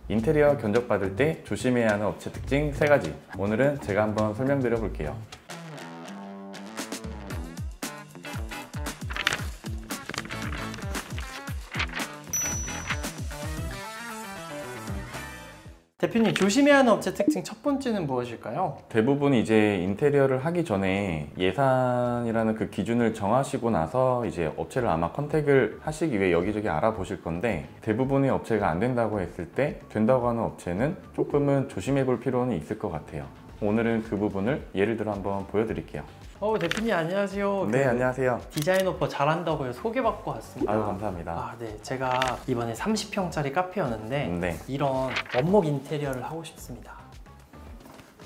인테리어 견적받을 때 조심해야 하는 업체 특징 3가지. 오늘은 제가 한번 설명드려 볼게요. 대표님, 조심해야 하는 업체 특징 첫 번째는 무엇일까요? 대부분 이제 인테리어를 하기 전에 예산이라는 그 기준을 정하시고 나서 이제 업체를 아마 컨택을 하시기 위해 여기저기 알아보실 건데, 대부분의 업체가 안 된다고 했을 때 된다고 하는 업체는 조금은 조심해 볼 필요는 있을 것 같아요. 오늘은 그 부분을 예를 들어 한번 보여드릴게요. 대표님 안녕하세요. 네, 안녕하세요. 디자인 오퍼 잘한다고 해서 소개받고 왔습니다. 아유, 감사합니다. 네. 제가 이번에 30평짜리 카페였는데 네. 이런 원목 인테리어를 하고 싶습니다.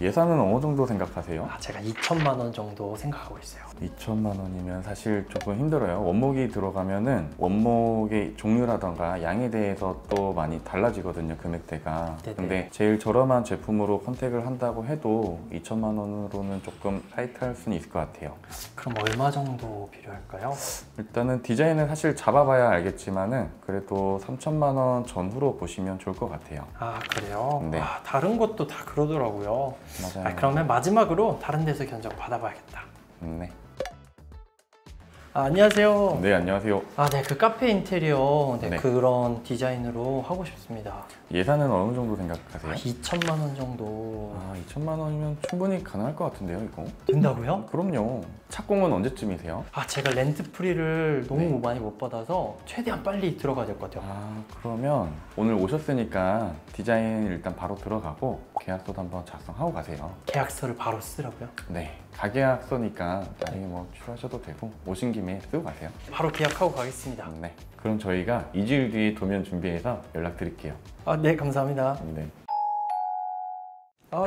예산은 어느 정도 생각하세요? 제가 2천만 원 정도 생각하고 있어요. 2천만 원이면 사실 조금 힘들어요. 원목이 들어가면은 원목의 종류라던가 양에 대해서 또 많이 달라지거든요, 금액대가. 네네. 근데 제일 저렴한 제품으로 컨택을 한다고 해도 2천만 원으로는 조금 타이트할 수는 있을 것 같아요. 그럼 얼마 정도 필요할까요? 일단은 디자인은 사실 잡아봐야 알겠지만은 그래도 3천만 원 전후로 보시면 좋을 것 같아요. 그래요? 네. 다른 것도 다 그러더라고요. 맞아요. 그러면 마지막으로 다른 데서 견적 받아봐야겠다. 네. 안녕하세요. 네, 안녕하세요. 네, 그 카페 인테리어 네. 그런 디자인으로 하고 싶습니다. 예산은 어느 정도 생각하세요? 2천만 원 정도 2천만 원이면 충분히 가능할 것 같은데요, 이거? 된다고요? 그럼요. 착공은 언제쯤이세요? 제가 렌트 프리를 너무 네. 많이 못 받아서 최대한 빨리 들어가야 될 것 같아요. 그러면 오늘 오셨으니까 디자인 일단 바로 들어가고 계약서도 한번 작성하고 가세요. 계약서를 바로 쓰라고요? 네. 가계약서니까 나중에 뭐 출하셔도 되고 오신 김에 쓰고 가세요. 바로 계약하고 가겠습니다. 네. 그럼 저희가 2주일 뒤에 도면 준비해서 연락드릴게요. 네, 감사합니다. 네.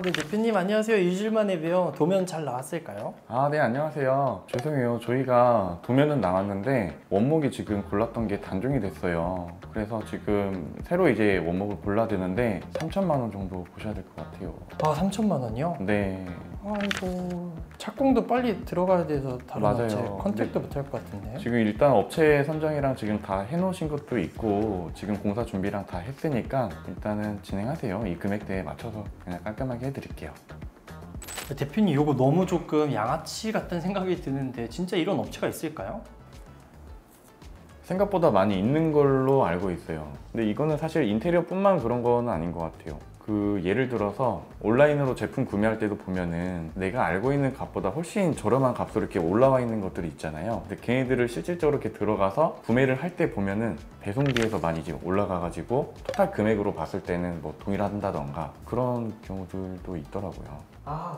네, 대표님 안녕하세요. 2주일 만에 뵈요. 도면 잘 나왔을까요? 네, 안녕하세요. 죄송해요. 저희가 도면은 나왔는데 원목이 지금 골랐던 게 단종이 됐어요. 그래서 지금 새로 이제 원목을 골라야 되는데 3천만 원 정도 보셔야 될 것 같아요. 3천만 원이요? 네. 아이고, 착공도 빨리 들어가야 돼서 다른 맞아요. 업체 컨택도 못 할 것 같은데. 지금 일단 업체 선정이랑 지금 다 해놓으신 것도 있고 지금 공사 준비랑 다 했으니까 일단은 진행하세요. 이 금액대에 맞춰서 그냥 깔끔하게 해드릴게요. 대표님, 이거 너무 조금 양아치 같은 생각이 드는데 진짜 이런 업체가 있을까요? 생각보다 많이 있는 걸로 알고 있어요. 근데 이거는 사실 인테리어뿐만 그런 건 아닌 것 같아요. 예를 들어서 온라인으로 제품 구매할 때도 보면은 내가 알고 있는 값보다 훨씬 저렴한 값으로 이렇게 올라와 있는 것들이 있잖아요. 근데 걔네들을 실질적으로 이렇게 들어가서 구매를 할 때 보면은 배송비에서 많이 이제 올라가가지고 토탈 금액으로 봤을 때는 뭐 동일한다던가 그런 경우들도 있더라고요.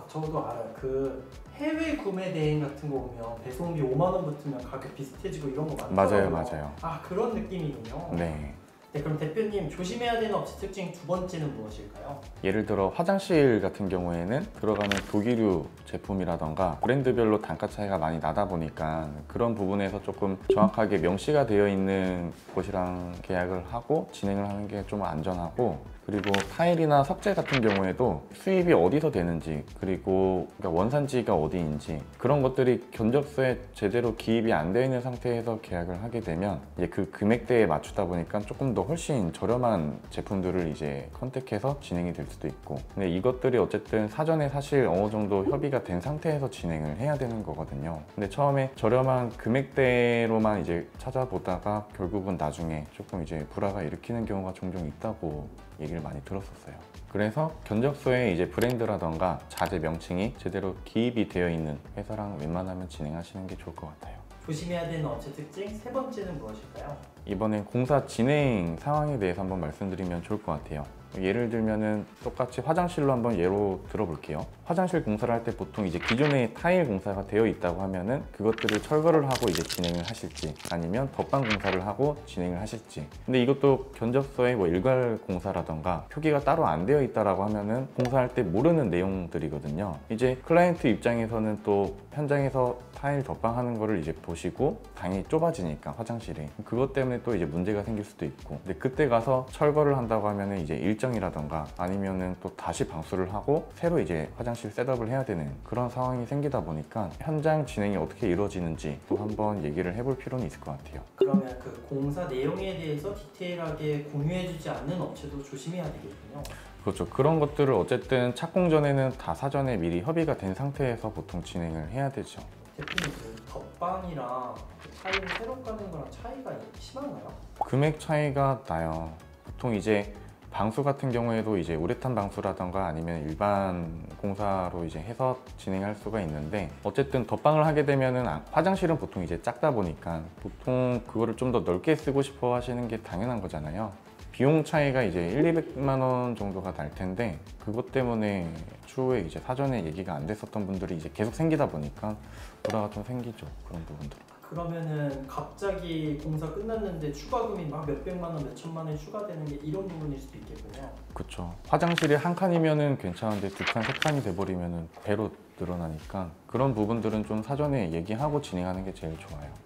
저도 알아요. 그 해외 구매 대행 같은 거 보면 배송비 5만 원 붙으면 가격 비슷해지고 이런 거 많더라고요. 맞아요. 그런 느낌이군요. 네. 네, 그럼 대표님 조심해야 되는 업체 특징 두 번째는 무엇일까요? 예를 들어 화장실 같은 경우에는 들어가는 독일유 제품이라던가 브랜드별로 단가 차이가 많이 나다 보니까 그런 부분에서 조금 정확하게 명시가 되어 있는 곳이랑 계약을 하고 진행을 하는 게 좀 안전하고, 그리고 타일이나 석재 같은 경우에도 수입이 어디서 되는지, 그리고 원산지가 어디인지 그런 것들이 견적서에 제대로 기입이 안 되어 있는 상태에서 계약을 하게 되면 이제 그 금액대에 맞추다 보니까 조금 더 훨씬 저렴한 제품들을 이제 컨택해서 진행이 될 수도 있고, 근데 이것들이 어쨌든 사전에 사실 어느 정도 협의가 된 상태에서 진행을 해야 되는 거거든요. 근데 처음에 저렴한 금액대로만 이제 찾아보다가 결국은 나중에 조금 이제 불화가 일으키는 경우가 종종 있다고 얘기를 많이 들었었어요. 그래서 견적서에 이제 브랜드라던가 자재 명칭이 제대로 기입이 되어 있는 회사랑 웬만하면 진행하시는 게 좋을 것 같아요. 조심해야 되는 업체 특징 세 번째는 무엇일까요? 이번엔 공사 진행 상황에 대해서 한번 말씀드리면 좋을 것 같아요. 예를 들면은 똑같이 화장실로 한번 예로 들어볼게요. 화장실 공사를 할 때 보통 이제 기존에 타일 공사가 되어 있다고 하면은 그것들을 철거를 하고 이제 진행을 하실지, 아니면 덧방 공사를 하고 진행을 하실지. 근데 이것도 견적서에 뭐 일괄 공사라던가 표기가 따로 안 되어 있다라고 하면은 공사할 때 모르는 내용들이거든요. 이제 클라이언트 입장에서는 또 현장에서 타일 덧방하는 거를 이제 보시고 방이 좁아지니까 화장실이, 그것 때문에 부분에 또 이제 문제가 생길 수도 있고, 근데 그때 가서 철거를 한다고 하면은 이제 일정이라던가 아니면은 또 다시 방수를 하고 새로 이제 화장실 셋업을 해야 되는 그런 상황이 생기다 보니까 현장 진행이 어떻게 이루어지는지 또 한번 얘기를 해볼 필요는 있을 것 같아요. 그러면 그 공사 내용에 대해서 디테일하게 공유해주지 않는 업체도 조심해야 되겠군요. 그렇죠. 그런 것들을 어쨌든 착공 전에는 다 사전에 미리 협의가 된 상태에서 보통 진행을 해야 되죠. 대표님 그 덧방이랑 그 타일 새로 까는 거랑 차이가 심한가요? 금액 차이가 나요. 보통 이제 방수 같은 경우에도 이제 우레탄 방수라던가 아니면 일반 공사로 이제 해서 진행할 수가 있는데, 어쨌든 덧방을 하게 되면은 화장실은 보통 이제 작다 보니까 보통 그거를 좀 더 넓게 쓰고 싶어 하시는 게 당연한 거잖아요. 비용 차이가 이제 1,200만 원 정도가 날 텐데, 그것 때문에 추후에 이제 사전에 얘기가 안 됐었던 분들이 이제 계속 생기다 보니까 부담가 좀 생기죠. 그런 부분들. 그러면은 갑자기 공사 끝났는데 추가금이 막 몇백만 원, 몇천만 원이 추가되는 게 이런 부분일 수도 있겠군요. 그렇죠. 화장실이 한 칸이면은 괜찮은데 두 칸, 세 칸이 돼버리면은 배로 늘어나니까 그런 부분들은 좀 사전에 얘기하고 진행하는 게 제일 좋아요.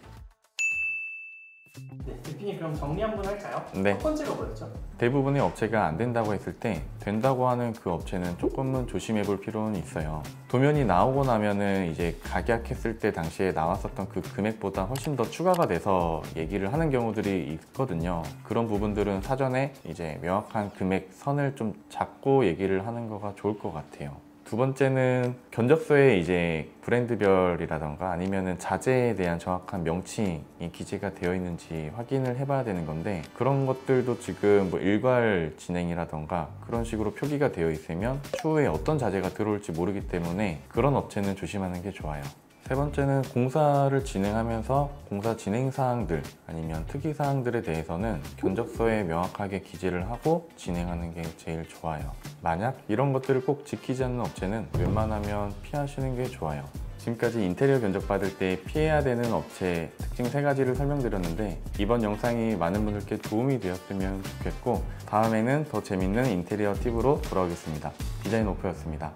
네, 대표님 그럼 정리 한번 할까요? 네. 첫 번째가 뭐였죠? 대부분의 업체가 안 된다고 했을 때 된다고 하는 그 업체는 조금은 조심해 볼 필요는 있어요. 도면이 나오고 나면은 이제 각약했을 때 당시에 나왔었던 그 금액보다 훨씬 더 추가가 돼서 얘기를 하는 경우들이 있거든요. 그런 부분들은 사전에 이제 명확한 금액 선을 좀 잡고 얘기를 하는 거가 좋을 것 같아요. 두 번째는 견적서에 이제 브랜드별이라던가 아니면은 자재에 대한 정확한 명칭이 기재가 되어 있는지 확인을 해봐야 되는 건데, 그런 것들도 지금 뭐 일괄 진행이라던가 그런 식으로 표기가 되어 있으면 추후에 어떤 자재가 들어올지 모르기 때문에 그런 업체는 조심하는 게 좋아요. 세 번째는 공사를 진행하면서 공사 진행 사항들 아니면 특이 사항들에 대해서는 견적서에 명확하게 기재를 하고 진행하는 게 제일 좋아요. 만약 이런 것들을 꼭 지키지 않는 업체는 웬만하면 피하시는 게 좋아요. 지금까지 인테리어 견적 받을 때 피해야 되는 업체 특징 3가지를 설명드렸는데, 이번 영상이 많은 분들께 도움이 되었으면 좋겠고, 다음에는 더 재밌는 인테리어 팁으로 돌아오겠습니다. 디자인 오프였습니다.